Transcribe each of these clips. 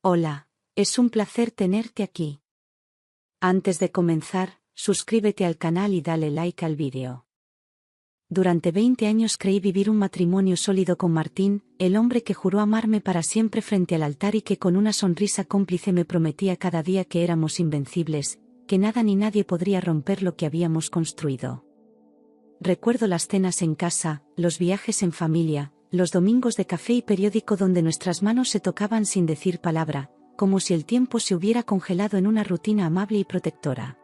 Hola, es un placer tenerte aquí. Antes de comenzar, suscríbete al canal y dale like al vídeo. Durante 20 años creí vivir un matrimonio sólido con Martín, el hombre que juró amarme para siempre frente al altar y que con una sonrisa cómplice me prometía cada día que éramos invencibles, que nada ni nadie podría romper lo que habíamos construido. Recuerdo las cenas en casa, los viajes en familia, los domingos de café y periódico donde nuestras manos se tocaban sin decir palabra, como si el tiempo se hubiera congelado en una rutina amable y protectora.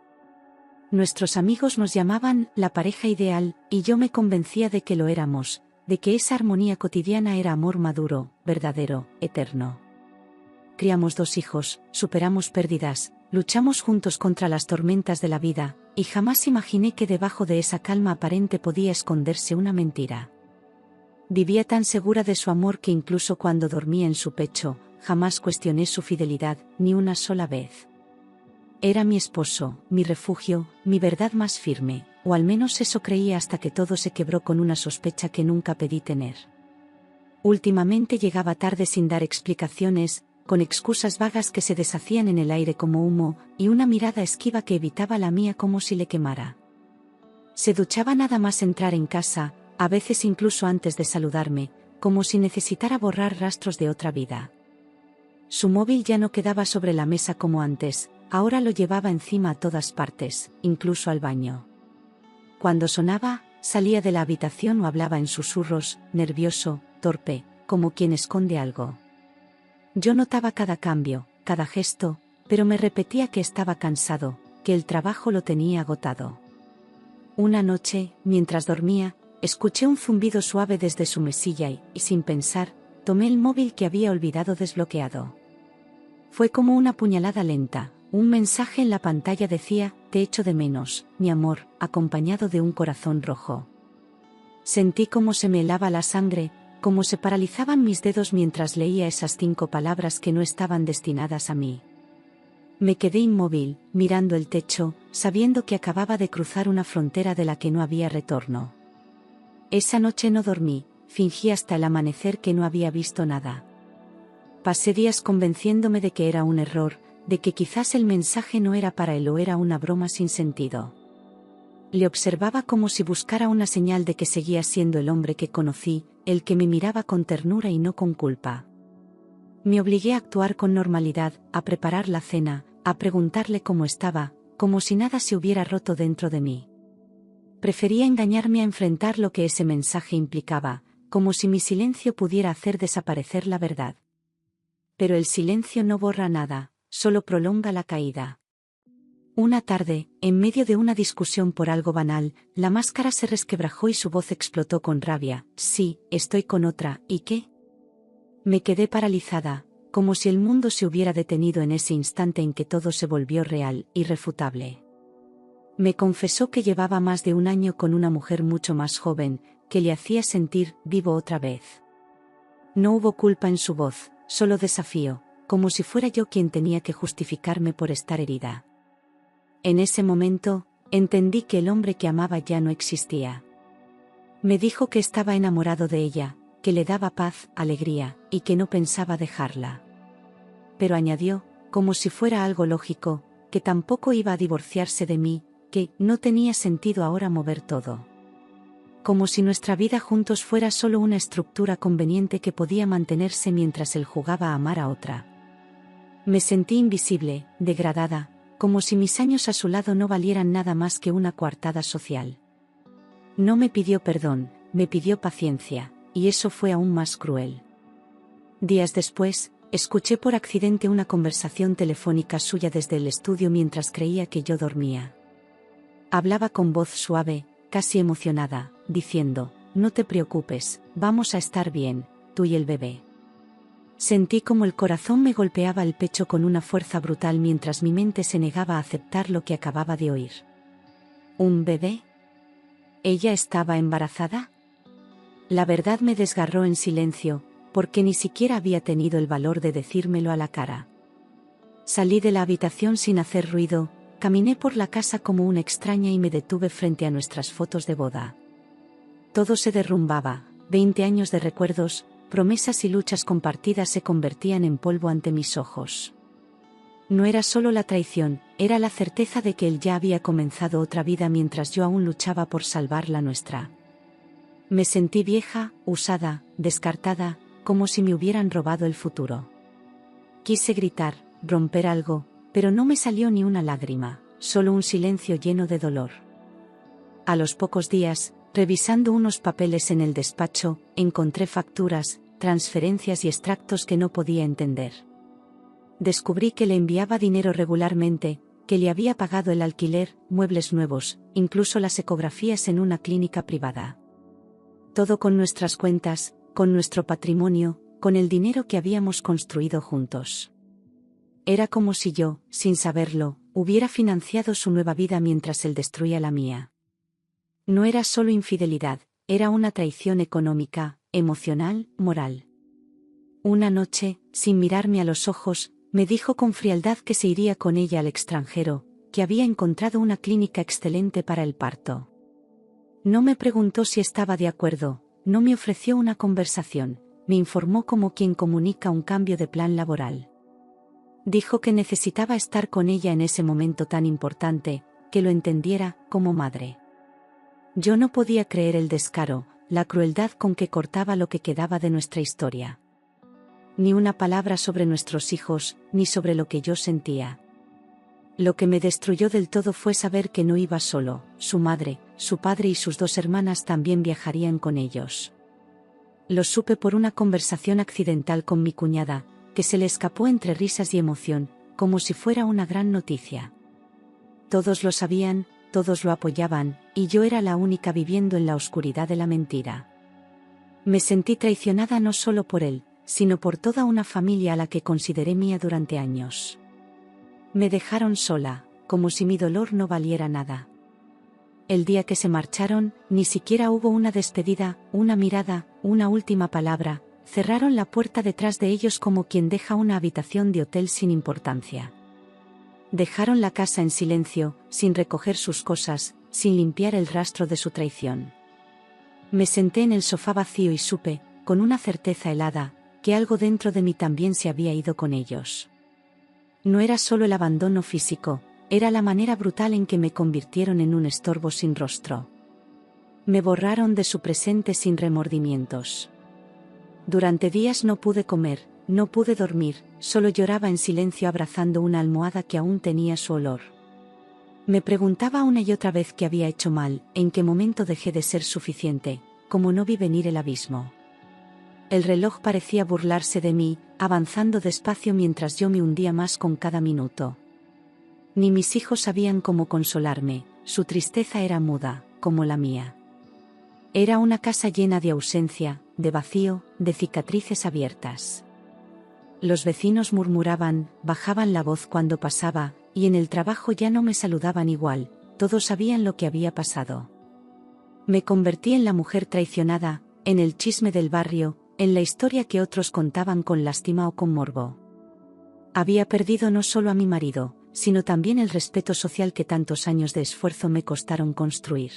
Nuestros amigos nos llamaban la pareja ideal, y yo me convencía de que lo éramos, de que esa armonía cotidiana era amor maduro, verdadero, eterno. Criamos 2 hijos, superamos pérdidas, luchamos juntos contra las tormentas de la vida, y jamás imaginé que debajo de esa calma aparente podía esconderse una mentira. Vivía tan segura de su amor que incluso cuando dormía en su pecho, jamás cuestioné su fidelidad, ni una sola vez. Era mi esposo, mi refugio, mi verdad más firme, o al menos eso creía hasta que todo se quebró con una sospecha que nunca pedí tener. Últimamente llegaba tarde sin dar explicaciones, con excusas vagas que se deshacían en el aire como humo, y una mirada esquiva que evitaba la mía como si le quemara. Se duchaba nada más entrar en casa, a veces incluso antes de saludarme, como si necesitara borrar rastros de otra vida. Su móvil ya no quedaba sobre la mesa como antes, ahora lo llevaba encima a todas partes, incluso al baño. Cuando sonaba, salía de la habitación o hablaba en susurros, nervioso, torpe, como quien esconde algo. Yo notaba cada cambio, cada gesto, pero me repetía que estaba cansado, que el trabajo lo tenía agotado. Una noche, mientras dormía, escuché un zumbido suave desde su mesilla y, sin pensar, tomé el móvil que había olvidado desbloqueado. Fue como una puñalada lenta. Un mensaje en la pantalla decía: "Te echo de menos, mi amor", acompañado de un corazón rojo. Sentí cómo se me helaba la sangre, cómo se paralizaban mis dedos mientras leía esas 5 palabras que no estaban destinadas a mí. Me quedé inmóvil, mirando el techo, sabiendo que acababa de cruzar una frontera de la que no había retorno. Esa noche no dormí, fingí hasta el amanecer que no había visto nada. Pasé días convenciéndome de que era un error, de que quizás el mensaje no era para él o era una broma sin sentido. Le observaba como si buscara una señal de que seguía siendo el hombre que conocí, el que me miraba con ternura y no con culpa. Me obligué a actuar con normalidad, a preparar la cena, a preguntarle cómo estaba, como si nada se hubiera roto dentro de mí. Prefería engañarme a enfrentar lo que ese mensaje implicaba, como si mi silencio pudiera hacer desaparecer la verdad. Pero el silencio no borra nada, solo prolonga la caída. Una tarde, en medio de una discusión por algo banal, la máscara se resquebrajó y su voz explotó con rabia: "Sí, estoy con otra, ¿y qué?". Me quedé paralizada, como si el mundo se hubiera detenido en ese instante en que todo se volvió real, irrefutable. Me confesó que llevaba más de 1 año con una mujer mucho más joven, que le hacía sentir vivo otra vez. No hubo culpa en su voz, solo desafío, como si fuera yo quien tenía que justificarme por estar herida. En ese momento, entendí que el hombre que amaba ya no existía. Me dijo que estaba enamorado de ella, que le daba paz, alegría, y que no pensaba dejarla. Pero añadió, como si fuera algo lógico, que tampoco iba a divorciarse de mí, que no tenía sentido ahora mover todo. Como si nuestra vida juntos fuera solo una estructura conveniente que podía mantenerse mientras él jugaba a amar a otra. Me sentí invisible, degradada, como si mis años a su lado no valieran nada más que una coartada social. No me pidió perdón, me pidió paciencia, y eso fue aún más cruel. Días después, escuché por accidente una conversación telefónica suya desde el estudio mientras creía que yo dormía. Hablaba con voz suave, casi emocionada, diciendo: "No te preocupes, vamos a estar bien, tú y el bebé". Sentí como el corazón me golpeaba el pecho con una fuerza brutal mientras mi mente se negaba a aceptar lo que acababa de oír. ¿Un bebé? ¿Ella estaba embarazada? La verdad me desgarró en silencio, porque ni siquiera había tenido el valor de decírmelo a la cara. Salí de la habitación sin hacer ruido, caminé por la casa como una extraña y me detuve frente a nuestras fotos de boda. Todo se derrumbaba, 20 años de recuerdos, promesas y luchas compartidas se convertían en polvo ante mis ojos. No era solo la traición, era la certeza de que él ya había comenzado otra vida mientras yo aún luchaba por salvar la nuestra. Me sentí vieja, usada, descartada, como si me hubieran robado el futuro. Quise gritar, romper algo, pero no me salió ni una lágrima, solo un silencio lleno de dolor. A los pocos días, revisando unos papeles en el despacho, encontré facturas, transferencias y extractos que no podía entender. Descubrí que le enviaba dinero regularmente, que le había pagado el alquiler, muebles nuevos, incluso las ecografías en una clínica privada. Todo con nuestras cuentas, con nuestro patrimonio, con el dinero que habíamos construido juntos. Era como si yo, sin saberlo, hubiera financiado su nueva vida mientras él destruía la mía. No era solo infidelidad, era una traición económica, emocional, moral. Una noche, sin mirarme a los ojos, me dijo con frialdad que se iría con ella al extranjero, que había encontrado una clínica excelente para el parto. No me preguntó si estaba de acuerdo, no me ofreció una conversación, me informó como quien comunica un cambio de plan laboral. Dijo que necesitaba estar con ella en ese momento tan importante, que lo entendiera, como madre. Yo no podía creer el descaro, la crueldad con que cortaba lo que quedaba de nuestra historia. Ni una palabra sobre nuestros hijos, ni sobre lo que yo sentía. Lo que me destruyó del todo fue saber que no iba solo, su madre, su padre y sus 2 hermanas también viajarían con ellos. Lo supe por una conversación accidental con mi cuñada, que se le escapó entre risas y emoción, como si fuera una gran noticia. Todos lo sabían, todos lo apoyaban, y yo era la única viviendo en la oscuridad de la mentira. Me sentí traicionada no solo por él, sino por toda una familia a la que consideré mía durante años. Me dejaron sola, como si mi dolor no valiera nada. El día que se marcharon, ni siquiera hubo una despedida, una mirada, una última palabra, cerraron la puerta detrás de ellos como quien deja una habitación de hotel sin importancia. Dejaron la casa en silencio, sin recoger sus cosas, sin limpiar el rastro de su traición. Me senté en el sofá vacío y supe, con una certeza helada, que algo dentro de mí también se había ido con ellos. No era solo el abandono físico, era la manera brutal en que me convirtieron en un estorbo sin rostro. Me borraron de su presente sin remordimientos. Durante días no pude comer, no pude dormir, solo lloraba en silencio abrazando una almohada que aún tenía su olor. Me preguntaba una y otra vez qué había hecho mal, en qué momento dejé de ser suficiente, cómo no vi venir el abismo. El reloj parecía burlarse de mí, avanzando despacio mientras yo me hundía más con cada minuto. Ni mis hijos sabían cómo consolarme, su tristeza era muda, como la mía. Era una casa llena de ausencia, de vacío, de cicatrices abiertas. Los vecinos murmuraban, bajaban la voz cuando pasaba, y en el trabajo ya no me saludaban igual, todos sabían lo que había pasado. Me convertí en la mujer traicionada, en el chisme del barrio, en la historia que otros contaban con lástima o con morbo. Había perdido no solo a mi marido, sino también el respeto social que tantos años de esfuerzo me costaron construir.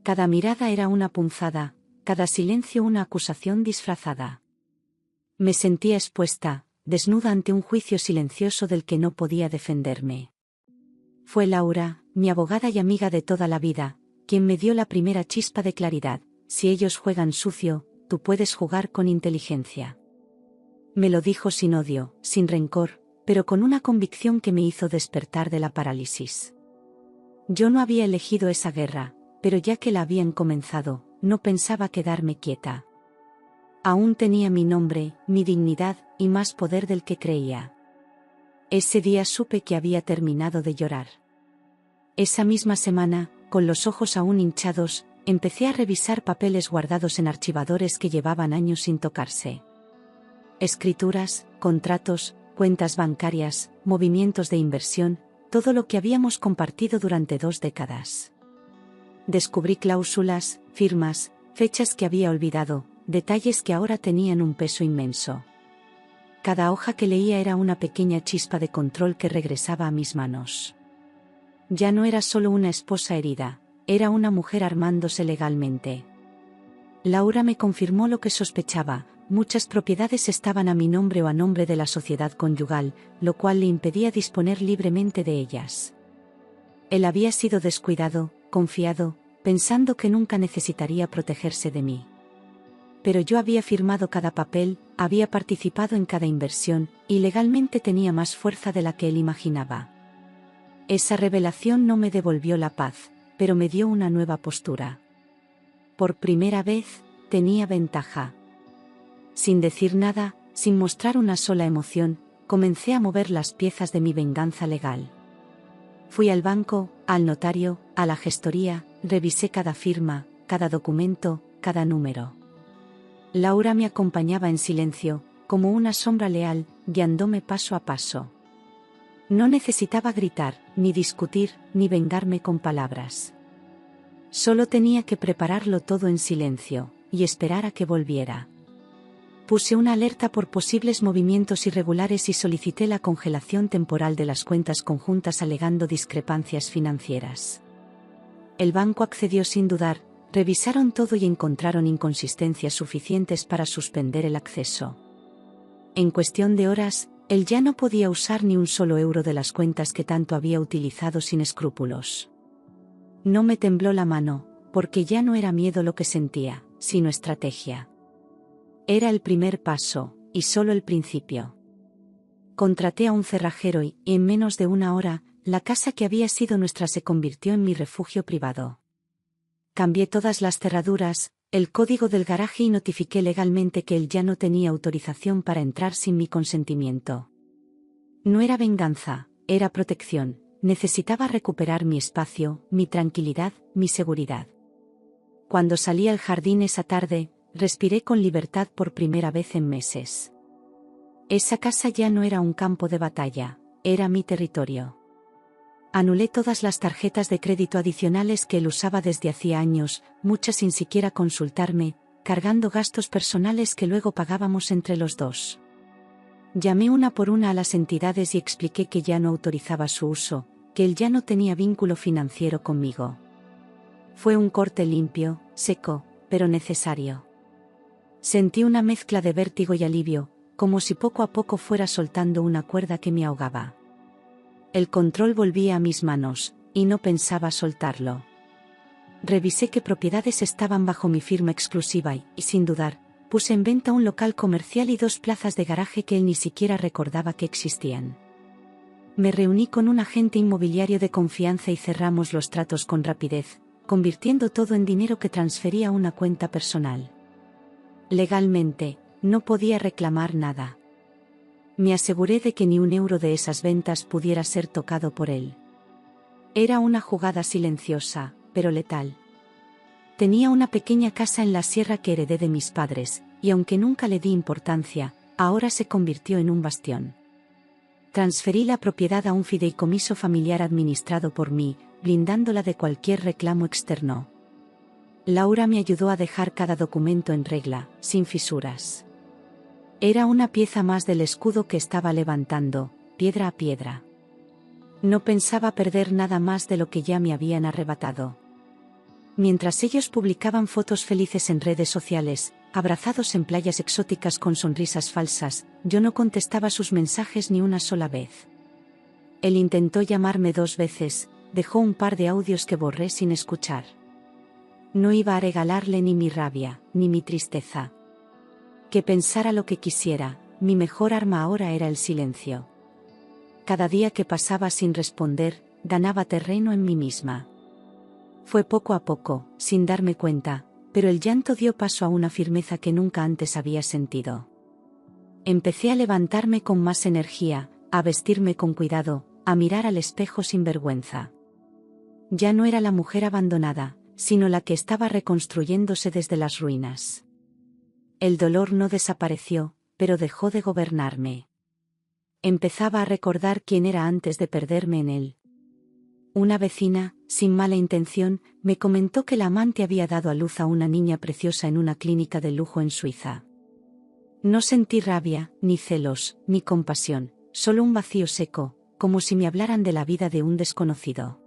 Cada mirada era una punzada, cada silencio una acusación disfrazada. Me sentía expuesta, desnuda ante un juicio silencioso del que no podía defenderme. Fue Laura, mi abogada y amiga de toda la vida, quien me dio la primera chispa de claridad: si ellos juegan sucio, tú puedes jugar con inteligencia. Me lo dijo sin odio, sin rencor, pero con una convicción que me hizo despertar de la parálisis. Yo no había elegido esa guerra, pero ya que la habían comenzado, no pensaba quedarme quieta. Aún tenía mi nombre, mi dignidad, y más poder del que creía. Ese día supe que había terminado de llorar. Esa misma semana, con los ojos aún hinchados, empecé a revisar papeles guardados en archivadores que llevaban años sin tocarse. Escrituras, contratos, cuentas bancarias, movimientos de inversión, todo lo que habíamos compartido durante 2 décadas. Descubrí cláusulas, firmas, fechas que había olvidado, detalles que ahora tenían un peso inmenso. Cada hoja que leía era una pequeña chispa de control que regresaba a mis manos. Ya no era solo una esposa herida, era una mujer armándose legalmente. Laura me confirmó lo que sospechaba: muchas propiedades estaban a mi nombre o a nombre de la sociedad conyugal, lo cual le impedía disponer libremente de ellas. Él había sido descuidado, confiado, pensando que nunca necesitaría protegerse de mí. Pero yo había firmado cada papel, había participado en cada inversión, y legalmente tenía más fuerza de la que él imaginaba. Esa revelación no me devolvió la paz, pero me dio una nueva postura. Por primera vez, tenía ventaja. Sin decir nada, sin mostrar una sola emoción, comencé a mover las piezas de mi venganza legal. Fui al banco, al notario, a la gestoría, revisé cada firma, cada documento, cada número. Laura me acompañaba en silencio, como una sombra leal, guiándome paso a paso. No necesitaba gritar, ni discutir, ni vengarme con palabras. Solo tenía que prepararlo todo en silencio, y esperar a que volviera. Puse una alerta por posibles movimientos irregulares y solicité la congelación temporal de las cuentas conjuntas alegando discrepancias financieras. El banco accedió sin dudar, revisaron todo y encontraron inconsistencias suficientes para suspender el acceso. En cuestión de horas, él ya no podía usar ni un solo euro de las cuentas que tanto había utilizado sin escrúpulos. No me tembló la mano, porque ya no era miedo lo que sentía, sino estrategia. Era el primer paso, y solo el principio. Contraté a un cerrajero y, en menos de una hora, la casa que había sido nuestra se convirtió en mi refugio privado. Cambié todas las cerraduras, el código del garaje y notifiqué legalmente que él ya no tenía autorización para entrar sin mi consentimiento. No era venganza, era protección, necesitaba recuperar mi espacio, mi tranquilidad, mi seguridad. Cuando salí al jardín esa tarde, respiré con libertad por primera vez en meses. Esa casa ya no era un campo de batalla, era mi territorio. Anulé todas las tarjetas de crédito adicionales que él usaba desde hacía años, muchas sin siquiera consultarme, cargando gastos personales que luego pagábamos entre los dos. Llamé una por una a las entidades y expliqué que ya no autorizaba su uso, que él ya no tenía vínculo financiero conmigo. Fue un corte limpio, seco, pero necesario. Sentí una mezcla de vértigo y alivio, como si poco a poco fuera soltando una cuerda que me ahogaba. El control volvía a mis manos, y no pensaba soltarlo. Revisé qué propiedades estaban bajo mi firma exclusiva y, sin dudar, puse en venta un local comercial y 2 plazas de garaje que él ni siquiera recordaba que existían. Me reuní con un agente inmobiliario de confianza y cerramos los tratos con rapidez, convirtiendo todo en dinero que transfería a una cuenta personal. Legalmente, no podía reclamar nada. Me aseguré de que ni un euro de esas ventas pudiera ser tocado por él. Era una jugada silenciosa, pero letal. Tenía una pequeña casa en la sierra que heredé de mis padres, y aunque nunca le di importancia, ahora se convirtió en un bastión. Transferí la propiedad a un fideicomiso familiar administrado por mí, blindándola de cualquier reclamo externo. Laura me ayudó a dejar cada documento en regla, sin fisuras. Era una pieza más del escudo que estaba levantando, piedra a piedra. No pensaba perder nada más de lo que ya me habían arrebatado. Mientras ellos publicaban fotos felices en redes sociales, abrazados en playas exóticas con sonrisas falsas, yo no contestaba sus mensajes ni una sola vez. Él intentó llamarme 2 veces, dejó un par de audios que borré sin escuchar. No iba a regalarle ni mi rabia, ni mi tristeza. Que pensara lo que quisiera, mi mejor arma ahora era el silencio. Cada día que pasaba sin responder, ganaba terreno en mí misma. Fue poco a poco, sin darme cuenta, pero el llanto dio paso a una firmeza que nunca antes había sentido. Empecé a levantarme con más energía, a vestirme con cuidado, a mirar al espejo sin vergüenza. Ya no era la mujer abandonada, sino la que estaba reconstruyéndose desde las ruinas. El dolor no desapareció, pero dejó de gobernarme. Empezaba a recordar quién era antes de perderme en él. Una vecina, sin mala intención, me comentó que la amante había dado a luz a una niña preciosa en una clínica de lujo en Suiza. No sentí rabia, ni celos, ni compasión, solo un vacío seco, como si me hablaran de la vida de un desconocido.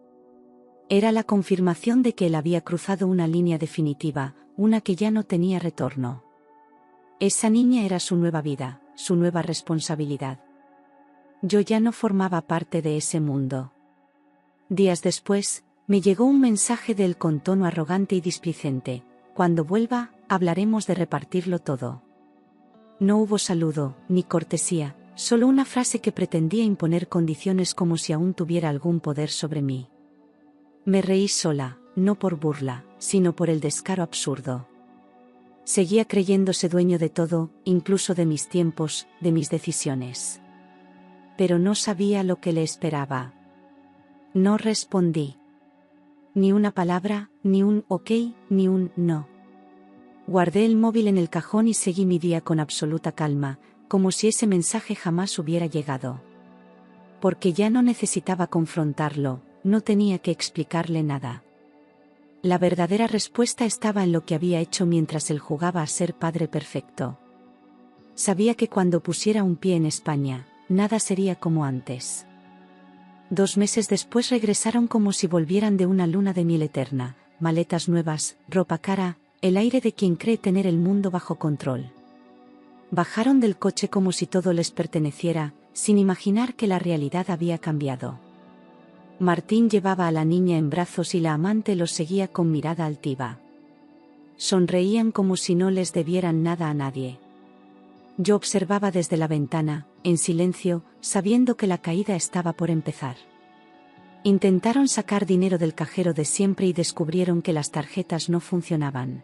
Era la confirmación de que él había cruzado una línea definitiva, una que ya no tenía retorno. Esa niña era su nueva vida, su nueva responsabilidad. Yo ya no formaba parte de ese mundo. Días después, me llegó un mensaje de él con tono arrogante y displicente: cuando vuelva, hablaremos de repartirlo todo. No hubo saludo, ni cortesía, solo una frase que pretendía imponer condiciones como si aún tuviera algún poder sobre mí. Me reí sola, no por burla, sino por el descaro absurdo. Seguía creyéndose dueño de todo, incluso de mis tiempos, de mis decisiones. Pero no sabía lo que le esperaba. No respondí. Ni una palabra, ni un ok, ni un no. Guardé el móvil en el cajón y seguí mi día con absoluta calma, como si ese mensaje jamás hubiera llegado. Porque ya no necesitaba confrontarlo, no tenía que explicarle nada. La verdadera respuesta estaba en lo que había hecho mientras él jugaba a ser padre perfecto. Sabía que cuando pusiera un pie en España, nada sería como antes. 2 meses después regresaron como si volvieran de una luna de miel eterna, maletas nuevas, ropa cara, el aire de quien cree tener el mundo bajo control. Bajaron del coche como si todo les perteneciera, sin imaginar que la realidad había cambiado. Martín llevaba a la niña en brazos y la amante los seguía con mirada altiva. Sonreían como si no les debieran nada a nadie. Yo observaba desde la ventana, en silencio, sabiendo que la caída estaba por empezar. Intentaron sacar dinero del cajero de siempre y descubrieron que las tarjetas no funcionaban.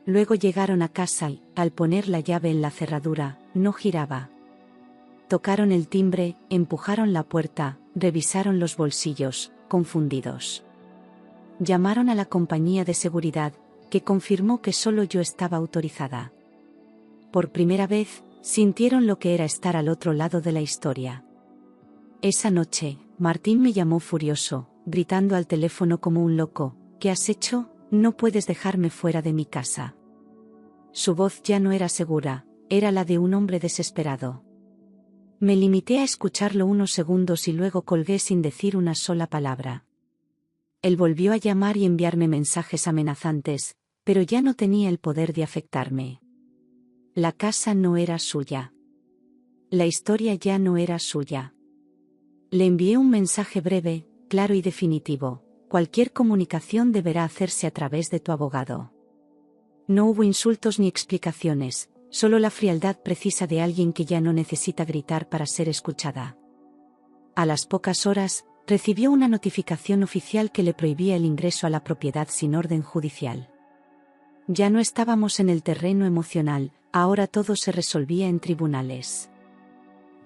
Luego llegaron a casa y, al poner la llave en la cerradura, no giraba. Tocaron el timbre, empujaron la puerta, revisaron los bolsillos, confundidos. Llamaron a la compañía de seguridad, que confirmó que solo yo estaba autorizada. Por primera vez, sintieron lo que era estar al otro lado de la historia. Esa noche, Martín me llamó furioso, gritando al teléfono como un loco: ¿qué has hecho? No puedes dejarme fuera de mi casa. Su voz ya no era segura, era la de un hombre desesperado. Me limité a escucharlo unos segundos y luego colgué sin decir una sola palabra. Él volvió a llamar y enviarme mensajes amenazantes, pero ya no tenía el poder de afectarme. La casa no era suya. La historia ya no era suya. Le envié un mensaje breve, claro y definitivo: cualquier comunicación deberá hacerse a través de tu abogado. No hubo insultos ni explicaciones, solo la frialdad precisa de alguien que ya no necesita gritar para ser escuchada. A las pocas horas, recibió una notificación oficial que le prohibía el ingreso a la propiedad sin orden judicial. Ya no estábamos en el terreno emocional, ahora todo se resolvía en tribunales.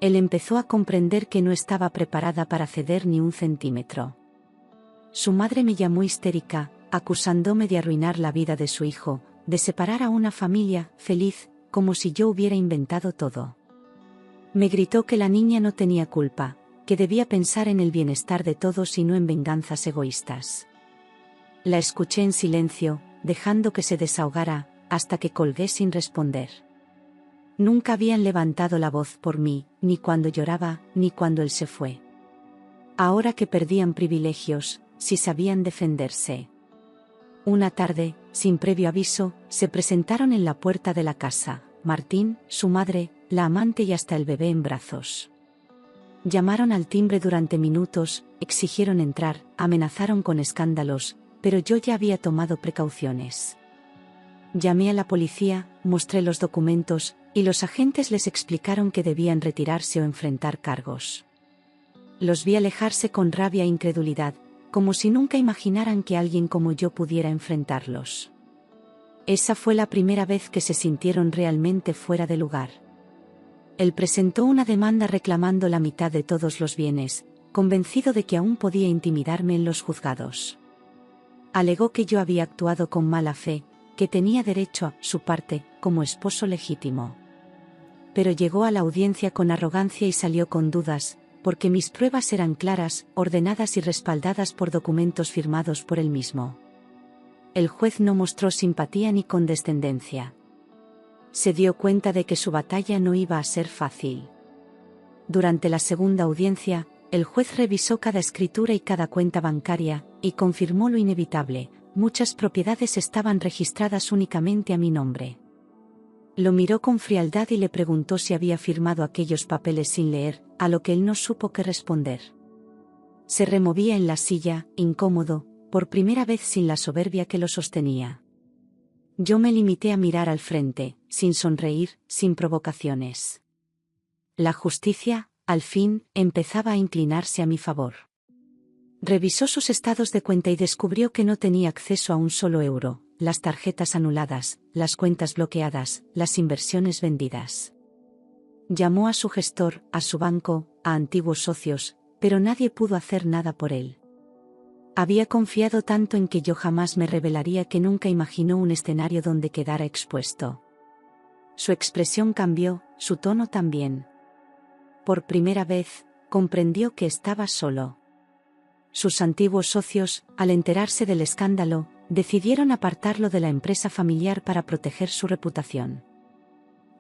Él empezó a comprender que no estaba preparada para ceder ni un centímetro. Su madre me llamó histérica, acusándome de arruinar la vida de su hijo, de separar a una familia feliz, como si yo hubiera inventado todo. Me gritó que la niña no tenía culpa, que debía pensar en el bienestar de todos y no en venganzas egoístas. La escuché en silencio, dejando que se desahogara, hasta que colgué sin responder. Nunca habían levantado la voz por mí, ni cuando lloraba, ni cuando él se fue. Ahora que perdían privilegios, sí sabían defenderse. Una tarde, sin previo aviso, se presentaron en la puerta de la casa: Martín, su madre, la amante y hasta el bebé en brazos. Llamaron al timbre durante minutos, exigieron entrar, amenazaron con escándalos, pero yo ya había tomado precauciones. Llamé a la policía, mostré los documentos, y los agentes les explicaron que debían retirarse o enfrentar cargos. Los vi alejarse con rabia e incredulidad, como si nunca imaginaran que alguien como yo pudiera enfrentarlos. Esa fue la primera vez que se sintieron realmente fuera de lugar. Él presentó una demanda reclamando la mitad de todos los bienes, convencido de que aún podía intimidarme en los juzgados. Alegó que yo había actuado con mala fe, que tenía derecho a su parte, como esposo legítimo. Pero llegó a la audiencia con arrogancia y salió con dudas, porque mis pruebas eran claras, ordenadas y respaldadas por documentos firmados por él mismo. El juez no mostró simpatía ni condescendencia. Se dio cuenta de que su batalla no iba a ser fácil. Durante la segunda audiencia, el juez revisó cada escritura y cada cuenta bancaria, y confirmó lo inevitable: muchas propiedades estaban registradas únicamente a mi nombre. Lo miró con frialdad y le preguntó si había firmado aquellos papeles sin leer, a lo que él no supo qué responder. Se removía en la silla, incómodo, por primera vez sin la soberbia que lo sostenía. Yo me limité a mirar al frente, sin sonreír, sin provocaciones. La justicia, al fin, empezaba a inclinarse a mi favor. Revisó sus estados de cuenta y descubrió que no tenía acceso a un solo euro, las tarjetas anuladas, las cuentas bloqueadas, las inversiones vendidas. Llamó a su gestor, a su banco, a antiguos socios, pero nadie pudo hacer nada por él. Había confiado tanto en que yo jamás me revelaría que nunca imaginó un escenario donde quedara expuesto. Su expresión cambió, su tono también. Por primera vez, comprendió que estaba solo. Sus antiguos socios, al enterarse del escándalo, decidieron apartarlo de la empresa familiar para proteger su reputación.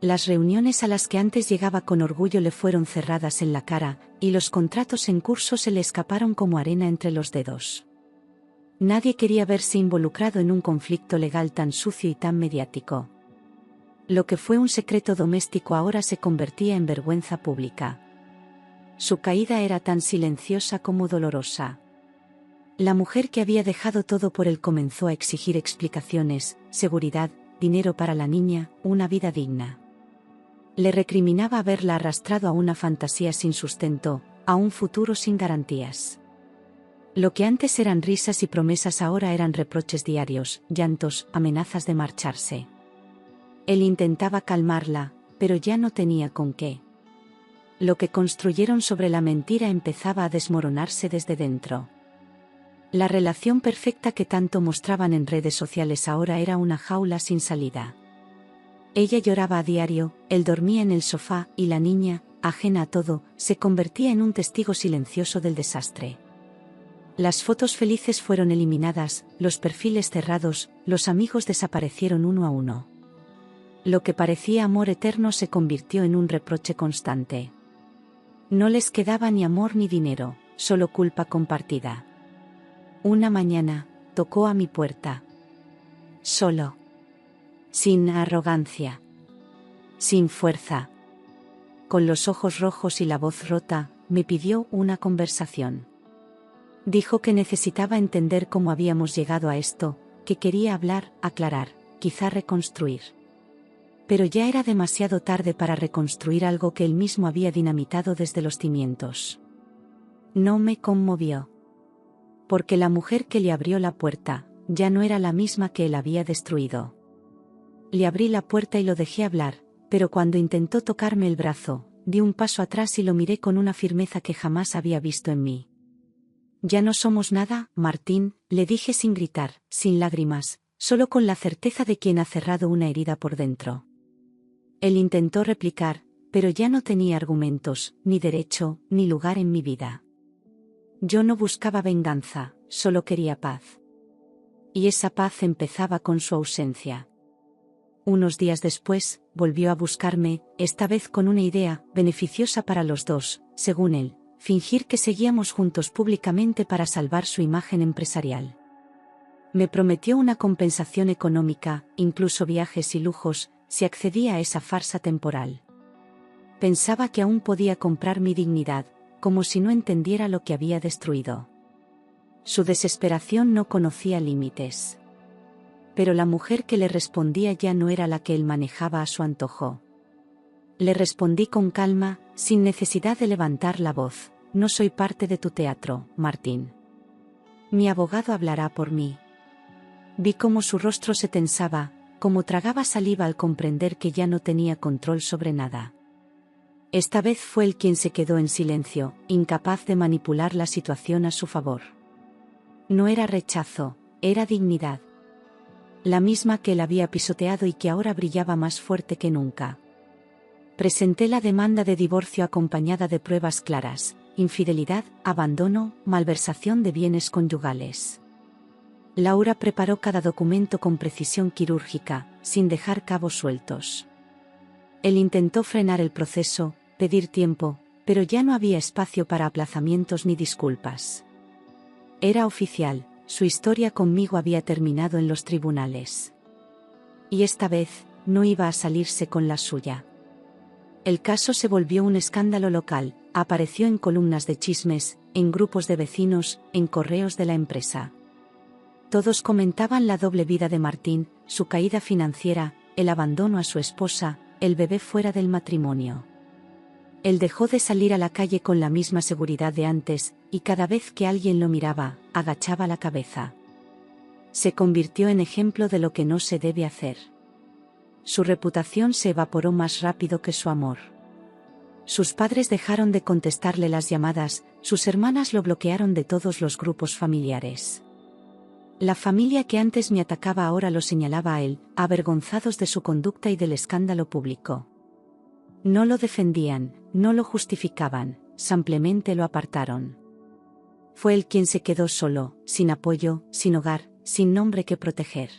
Las reuniones a las que antes llegaba con orgullo le fueron cerradas en la cara, y los contratos en curso se le escaparon como arena entre los dedos. Nadie quería verse involucrado en un conflicto legal tan sucio y tan mediático. Lo que fue un secreto doméstico ahora se convertía en vergüenza pública. Su caída era tan silenciosa como dolorosa. La mujer que había dejado todo por él comenzó a exigir explicaciones, seguridad, dinero para la niña, una vida digna. Le recriminaba haberla arrastrado a una fantasía sin sustento, a un futuro sin garantías. Lo que antes eran risas y promesas ahora eran reproches diarios, llantos, amenazas de marcharse. Él intentaba calmarla, pero ya no tenía con qué. Lo que construyeron sobre la mentira empezaba a desmoronarse desde dentro. La relación perfecta que tanto mostraban en redes sociales ahora era una jaula sin salida. Ella lloraba a diario, él dormía en el sofá y la niña, ajena a todo, se convertía en un testigo silencioso del desastre. Las fotos felices fueron eliminadas, los perfiles cerrados, los amigos desaparecieron uno a uno. Lo que parecía amor eterno se convirtió en un reproche constante. No les quedaba ni amor ni dinero, solo culpa compartida. Una mañana, tocó a mi puerta. Solo. Sin arrogancia. Sin fuerza. Con los ojos rojos y la voz rota, me pidió una conversación. Dijo que necesitaba entender cómo habíamos llegado a esto, que quería hablar, aclarar, quizá reconstruir. Pero ya era demasiado tarde para reconstruir algo que él mismo había dinamitado desde los cimientos. No me conmovió. Porque la mujer que le abrió la puerta, ya no era la misma que él había destruido. Le abrí la puerta y lo dejé hablar, pero cuando intentó tocarme el brazo, di un paso atrás y lo miré con una firmeza que jamás había visto en mí. Ya no somos nada, Martín, le dije sin gritar, sin lágrimas, solo con la certeza de quien ha cerrado una herida por dentro. Él intentó replicar, pero ya no tenía argumentos, ni derecho, ni lugar en mi vida. Yo no buscaba venganza, solo quería paz. Y esa paz empezaba con su ausencia. Unos días después, volvió a buscarme, esta vez con una idea, beneficiosa para los dos, según él, fingir que seguíamos juntos públicamente para salvar su imagen empresarial. Me prometió una compensación económica, incluso viajes y lujos, si accedía a esa farsa temporal. Pensaba que aún podía comprar mi dignidad, como si no entendiera lo que había destruido. Su desesperación no conocía límites. Pero la mujer que le respondía ya no era la que él manejaba a su antojo. Le respondí con calma, sin necesidad de levantar la voz: no soy parte de tu teatro, Martín. Mi abogado hablará por mí. Vi cómo su rostro se tensaba, cómo tragaba saliva al comprender que ya no tenía control sobre nada. Esta vez fue él quien se quedó en silencio, incapaz de manipular la situación a su favor. No era rechazo, era dignidad. La misma que él había pisoteado y que ahora brillaba más fuerte que nunca. Presenté la demanda de divorcio acompañada de pruebas claras: infidelidad, abandono, malversación de bienes conyugales. Laura preparó cada documento con precisión quirúrgica, sin dejar cabos sueltos. Él intentó frenar el proceso, pedir tiempo, pero ya no había espacio para aplazamientos ni disculpas. Era oficial, su historia conmigo había terminado en los tribunales. Y esta vez, no iba a salirse con la suya. El caso se volvió un escándalo local, apareció en columnas de chismes, en grupos de vecinos, en correos de la empresa. Todos comentaban la doble vida de Martín, su caída financiera, el abandono a su esposa, el bebé fuera del matrimonio. Él dejó de salir a la calle con la misma seguridad de antes, y cada vez que alguien lo miraba, agachaba la cabeza. Se convirtió en ejemplo de lo que no se debe hacer. Su reputación se evaporó más rápido que su amor. Sus padres dejaron de contestarle las llamadas, sus hermanas lo bloquearon de todos los grupos familiares. La familia que antes me atacaba ahora lo señalaba a él, avergonzados de su conducta y del escándalo público. No lo defendían, no lo justificaban, simplemente lo apartaron. Fue él quien se quedó solo, sin apoyo, sin hogar, sin nombre que proteger.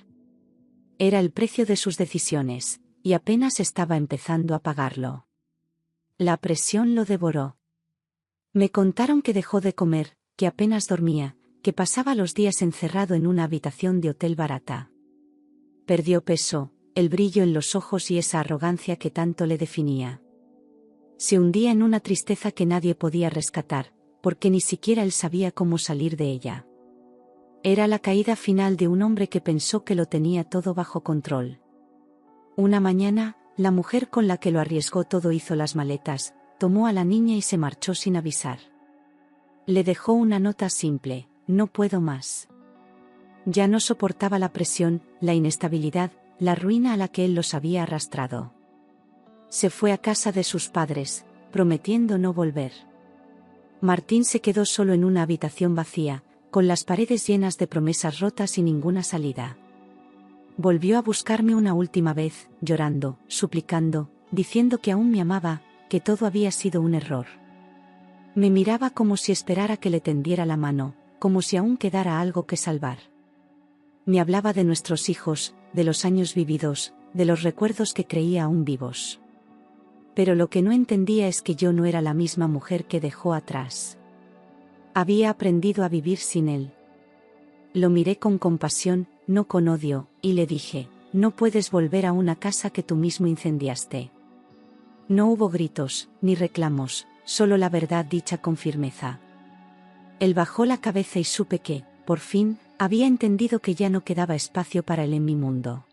Era el precio de sus decisiones, y apenas estaba empezando a pagarlo. La presión lo devoró. Me contaron que dejó de comer, que apenas dormía, que pasaba los días encerrado en una habitación de hotel barata. Perdió peso, el brillo en los ojos y esa arrogancia que tanto le definía. Se hundía en una tristeza que nadie podía rescatar, porque ni siquiera él sabía cómo salir de ella. Era la caída final de un hombre que pensó que lo tenía todo bajo control. Una mañana, la mujer con la que lo arriesgó todo hizo las maletas, tomó a la niña y se marchó sin avisar. Le dejó una nota simple: no puedo más. Ya no soportaba la presión, la inestabilidad, la ruina a la que él los había arrastrado. Se fue a casa de sus padres, prometiendo no volver. Martín se quedó solo en una habitación vacía, con las paredes llenas de promesas rotas y ninguna salida. Volvió a buscarme una última vez, llorando, suplicando, diciendo que aún me amaba, que todo había sido un error. Me miraba como si esperara que le tendiera la mano, como si aún quedara algo que salvar. Me hablaba de nuestros hijos, de los años vividos, de los recuerdos que creía aún vivos. Pero lo que no entendía es que yo no era la misma mujer que dejó atrás. Había aprendido a vivir sin él. Lo miré con compasión, no con odio, y le dije: no puedes volver a una casa que tú mismo incendiaste. No hubo gritos, ni reclamos, solo la verdad dicha con firmeza. Él bajó la cabeza y supe que, por fin, había entendido que ya no quedaba espacio para él en mi mundo.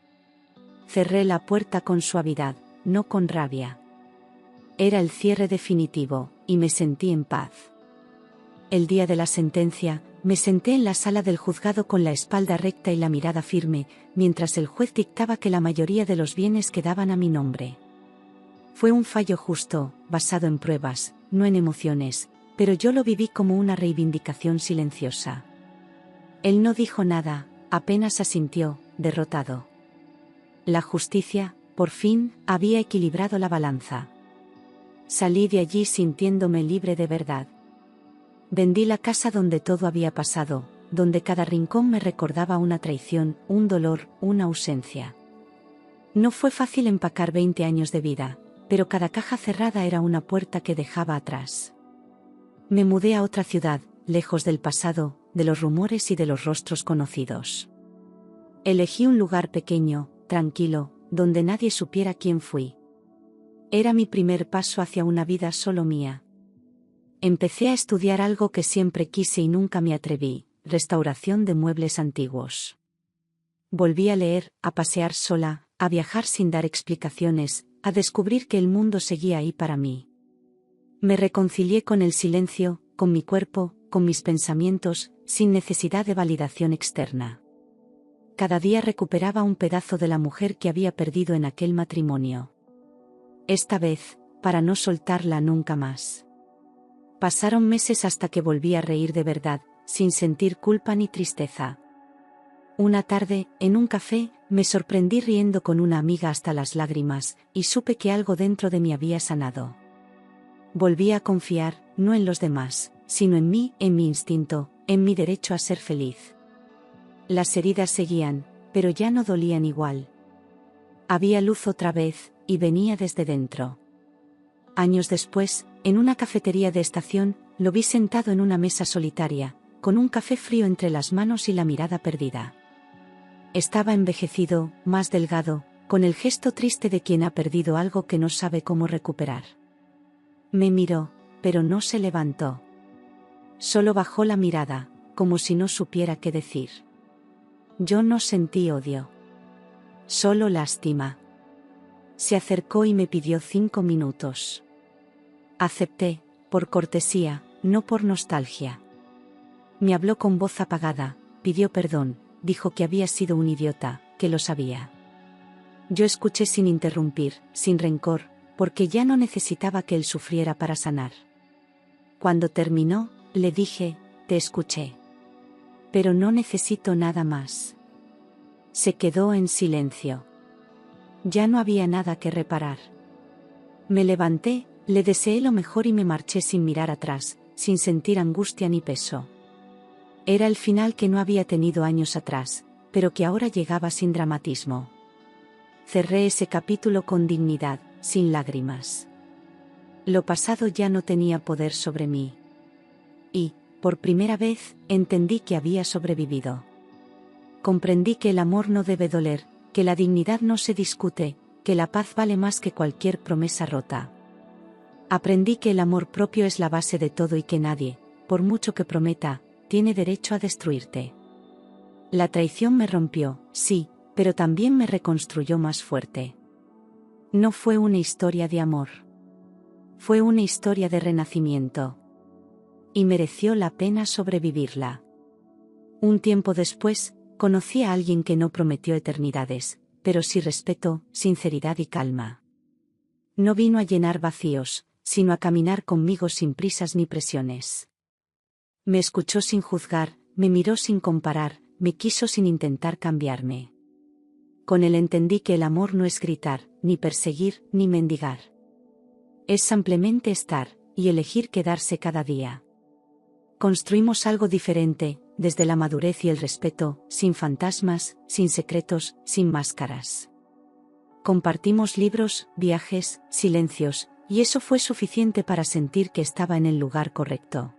Cerré la puerta con suavidad, no con rabia. Era el cierre definitivo, y me sentí en paz. El día de la sentencia, me senté en la sala del juzgado con la espalda recta y la mirada firme, mientras el juez dictaba que la mayoría de los bienes quedaban a mi nombre. Fue un fallo justo, basado en pruebas, no en emociones, pero yo lo viví como una reivindicación silenciosa. Él no dijo nada, apenas asintió, derrotado. La justicia, por fin, había equilibrado la balanza. Salí de allí sintiéndome libre de verdad. Vendí la casa donde todo había pasado, donde cada rincón me recordaba una traición, un dolor, una ausencia. No fue fácil empacar 20 años de vida, pero cada caja cerrada era una puerta que dejaba atrás. Me mudé a otra ciudad, lejos del pasado, de los rumores y de los rostros conocidos. Elegí un lugar pequeño, tranquilo, donde nadie supiera quién fui. Era mi primer paso hacia una vida solo mía. Empecé a estudiar algo que siempre quise y nunca me atreví: restauración de muebles antiguos. Volví a leer, a pasear sola, a viajar sin dar explicaciones, a descubrir que el mundo seguía ahí para mí. Me reconcilié con el silencio, con mi cuerpo, con mis pensamientos, sin necesidad de validación externa. Cada día recuperaba un pedazo de la mujer que había perdido en aquel matrimonio. Esta vez, para no soltarla nunca más. Pasaron meses hasta que volví a reír de verdad, sin sentir culpa ni tristeza. Una tarde, en un café, me sorprendí riendo con una amiga hasta las lágrimas, y supe que algo dentro de mí había sanado. Volví a confiar, no en los demás, sino en mí, en mi instinto, en mi derecho a ser feliz. Las heridas seguían, pero ya no dolían igual. Había luz otra vez, y venía desde dentro. Años después, en una cafetería de estación, lo vi sentado en una mesa solitaria, con un café frío entre las manos y la mirada perdida. Estaba envejecido, más delgado, con el gesto triste de quien ha perdido algo que no sabe cómo recuperar. Me miró, pero no se levantó. Solo bajó la mirada, como si no supiera qué decir. Yo no sentí odio. Solo lástima. Se acercó y me pidió 5 minutos. Acepté, por cortesía, no por nostalgia. Me habló con voz apagada, pidió perdón, dijo que había sido un idiota, que lo sabía. Yo escuché sin interrumpir, sin rencor, porque ya no necesitaba que él sufriera para sanar. Cuando terminó, le dije, te escuché. Pero no necesito nada más. Se quedó en silencio. Ya no había nada que reparar. Me levanté, le deseé lo mejor y me marché sin mirar atrás, sin sentir angustia ni peso. Era el final que no había tenido años atrás, pero que ahora llegaba sin dramatismo. Cerré ese capítulo con dignidad, sin lágrimas. Lo pasado ya no tenía poder sobre mí. Y, por primera vez, entendí que había sobrevivido. Comprendí que el amor no debe doler, que la dignidad no se discute, que la paz vale más que cualquier promesa rota. Aprendí que el amor propio es la base de todo y que nadie, por mucho que prometa, tiene derecho a destruirte. La traición me rompió, sí, pero también me reconstruyó más fuerte. No fue una historia de amor. Fue una historia de renacimiento. Y mereció la pena sobrevivirla. Un tiempo después, conocí a alguien que no prometió eternidades, pero sí respeto, sinceridad y calma. No vino a llenar vacíos, sino a caminar conmigo sin prisas ni presiones. Me escuchó sin juzgar, me miró sin comparar, me quiso sin intentar cambiarme. Con él entendí que el amor no es gritar, ni perseguir, ni mendigar. Es simplemente estar, y elegir quedarse cada día. Construimos algo diferente, desde la madurez y el respeto, sin fantasmas, sin secretos, sin máscaras. Compartimos libros, viajes, silencios, y eso fue suficiente para sentir que estaba en el lugar correcto.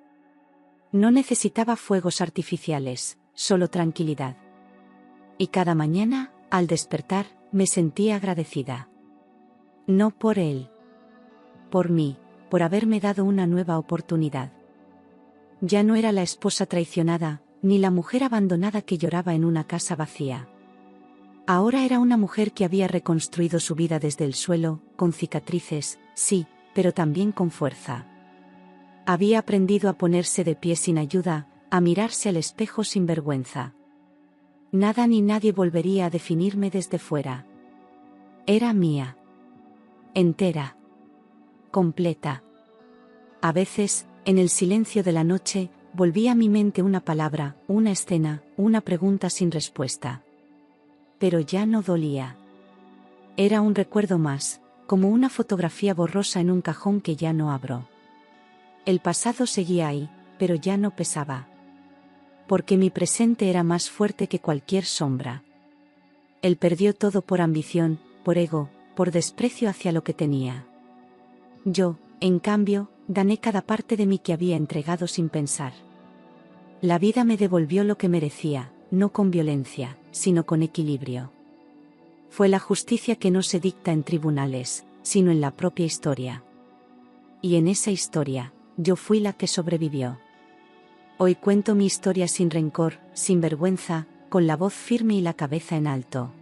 No necesitaba fuegos artificiales, solo tranquilidad. Y cada mañana, al despertar, me sentía agradecida. No por él. Por mí, por haberme dado una nueva oportunidad. Ya no era la esposa traicionada, ni la mujer abandonada que lloraba en una casa vacía. Ahora era una mujer que había reconstruido su vida desde el suelo, con cicatrices, sí, pero también con fuerza. Había aprendido a ponerse de pie sin ayuda, a mirarse al espejo sin vergüenza. Nada ni nadie volvería a definirme desde fuera. Era mía. Entera. Completa. A veces, en el silencio de la noche, volvía a mi mente una palabra, una escena, una pregunta sin respuesta. Pero ya no dolía. Era un recuerdo más, como una fotografía borrosa en un cajón que ya no abro. El pasado seguía ahí, pero ya no pesaba. Porque mi presente era más fuerte que cualquier sombra. Él perdió todo por ambición, por ego, por desprecio hacia lo que tenía. Yo, en cambio, gané cada parte de mí que había entregado sin pensar. La vida me devolvió lo que merecía, no con violencia, sino con equilibrio. Fue la justicia que no se dicta en tribunales, sino en la propia historia. Y en esa historia, yo fui la que sobrevivió. Hoy cuento mi historia sin rencor, sin vergüenza, con la voz firme y la cabeza en alto.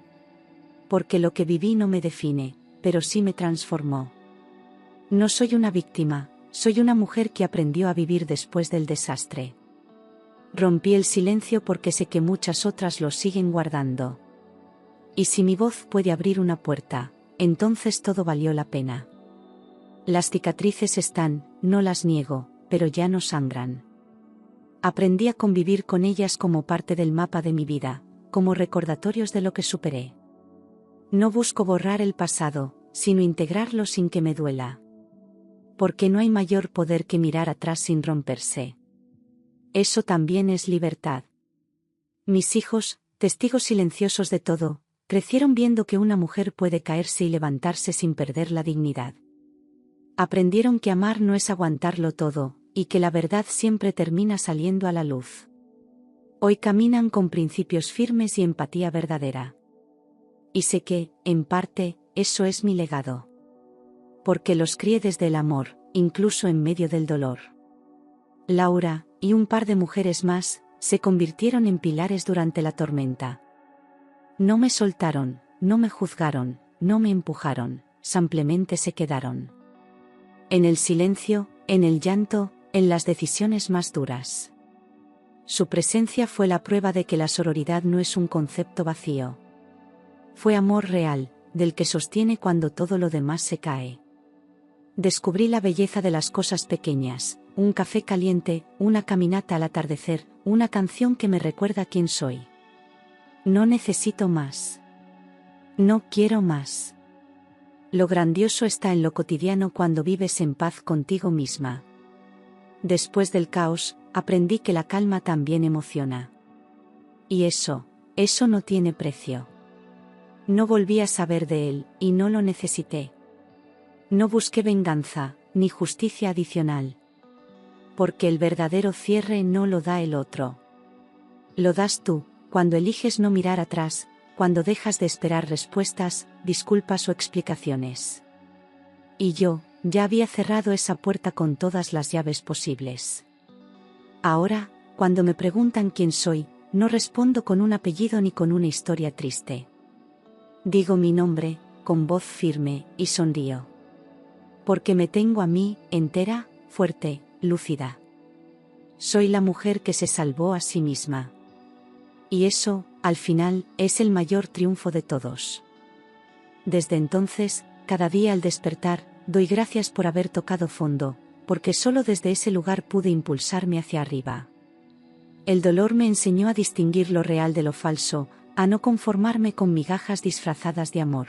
Porque lo que viví no me define, pero sí me transformó. No soy una víctima, soy una mujer que aprendió a vivir después del desastre. Rompí el silencio porque sé que muchas otras lo siguen guardando. Y si mi voz puede abrir una puerta, entonces todo valió la pena. Las cicatrices están, no las niego, pero ya no sangran. Aprendí a convivir con ellas como parte del mapa de mi vida, como recordatorios de lo que superé. No busco borrar el pasado, sino integrarlo sin que me duela. Porque no hay mayor poder que mirar atrás sin romperse. Eso también es libertad. Mis hijos, testigos silenciosos de todo, crecieron viendo que una mujer puede caerse y levantarse sin perder la dignidad. Aprendieron que amar no es aguantarlo todo, y que la verdad siempre termina saliendo a la luz. Hoy caminan con principios firmes y empatía verdadera. Y sé que, en parte, eso es mi legado. Porque los crié desde el amor, incluso en medio del dolor. Laura, y un par de mujeres más, se convirtieron en pilares durante la tormenta. No me soltaron, no me juzgaron, no me empujaron, simplemente se quedaron. En el silencio, en el llanto, en las decisiones más duras. Su presencia fue la prueba de que la sororidad no es un concepto vacío. Fue amor real, del que sostiene cuando todo lo demás se cae. Descubrí la belleza de las cosas pequeñas, un café caliente, una caminata al atardecer, una canción que me recuerda quién soy. No necesito más. No quiero más. Lo grandioso está en lo cotidiano cuando vives en paz contigo misma. Después del caos, aprendí que la calma también emociona. Y eso no tiene precio. No volví a saber de él, y no lo necesité. No busqué venganza, ni justicia adicional. Porque el verdadero cierre no lo da el otro. Lo das tú, cuando eliges no mirar atrás, cuando dejas de esperar respuestas, disculpas o explicaciones. Y yo, ya había cerrado esa puerta con todas las llaves posibles. Ahora, cuando me preguntan quién soy, no respondo con un apellido ni con una historia triste. Digo mi nombre, con voz firme, y sonrío. Porque me tengo a mí, entera, fuerte, lúcida. Soy la mujer que se salvó a sí misma. Y eso, al final, es el mayor triunfo de todos. Desde entonces, cada día al despertar, doy gracias por haber tocado fondo, porque solo desde ese lugar pude impulsarme hacia arriba. El dolor me enseñó a distinguir lo real de lo falso, a no conformarme con migajas disfrazadas de amor.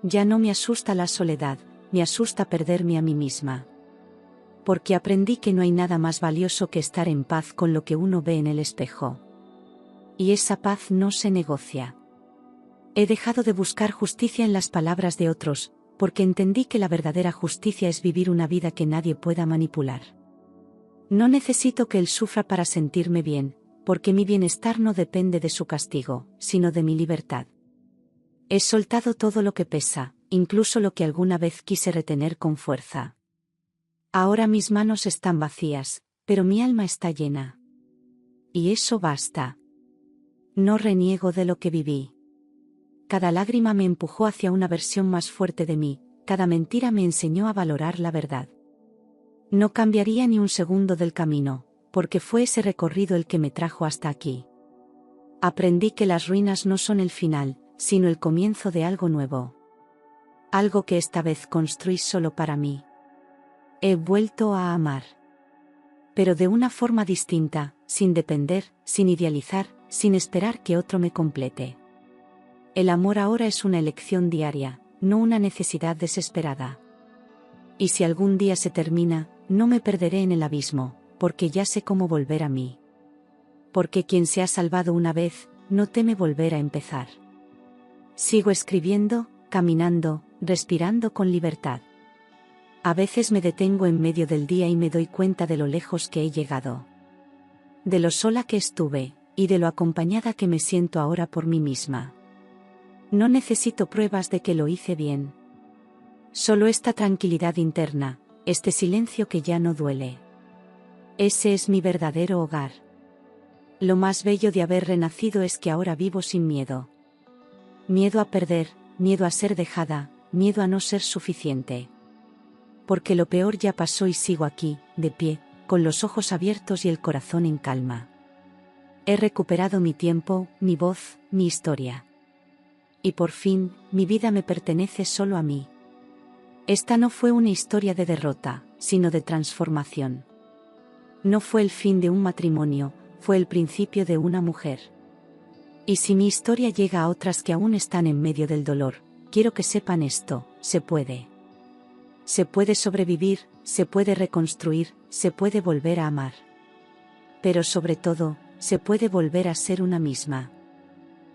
Ya no me asusta la soledad, me asusta perderme a mí misma. Porque aprendí que no hay nada más valioso que estar en paz con lo que uno ve en el espejo. Y esa paz no se negocia. He dejado de buscar justicia en las palabras de otros, porque entendí que la verdadera justicia es vivir una vida que nadie pueda manipular. No necesito que él sufra para sentirme bien, porque mi bienestar no depende de su castigo, sino de mi libertad. He soltado todo lo que pesa, incluso lo que alguna vez quise retener con fuerza. Ahora mis manos están vacías, pero mi alma está llena. Y eso basta. No reniego de lo que viví. Cada lágrima me empujó hacia una versión más fuerte de mí, cada mentira me enseñó a valorar la verdad. No cambiaría ni un segundo del camino, porque fue ese recorrido el que me trajo hasta aquí. Aprendí que las ruinas no son el final, sino el comienzo de algo nuevo. Algo que esta vez construí solo para mí. He vuelto a amar. Pero de una forma distinta, sin depender, sin idealizar, sin esperar que otro me complete. El amor ahora es una elección diaria, no una necesidad desesperada. Y si algún día se termina, no me perderé en el abismo, porque ya sé cómo volver a mí. Porque quien se ha salvado una vez, no teme volver a empezar. Sigo escribiendo, caminando, respirando con libertad. A veces me detengo en medio del día y me doy cuenta de lo lejos que he llegado. De lo sola que estuve, y de lo acompañada que me siento ahora por mí misma. No necesito pruebas de que lo hice bien. Solo esta tranquilidad interna, este silencio que ya no duele. Ese es mi verdadero hogar. Lo más bello de haber renacido es que ahora vivo sin miedo. Miedo a perder, miedo a ser dejada, miedo a no ser suficiente. Porque lo peor ya pasó y sigo aquí, de pie, con los ojos abiertos y el corazón en calma. He recuperado mi tiempo, mi voz, mi historia. Y por fin, mi vida me pertenece solo a mí. Esta no fue una historia de derrota, sino de transformación. No fue el fin de un matrimonio, fue el principio de una mujer. Y si mi historia llega a otras que aún están en medio del dolor, quiero que sepan esto: se puede. Se puede sobrevivir, se puede reconstruir, se puede volver a amar. Pero sobre todo, se puede volver a ser una misma.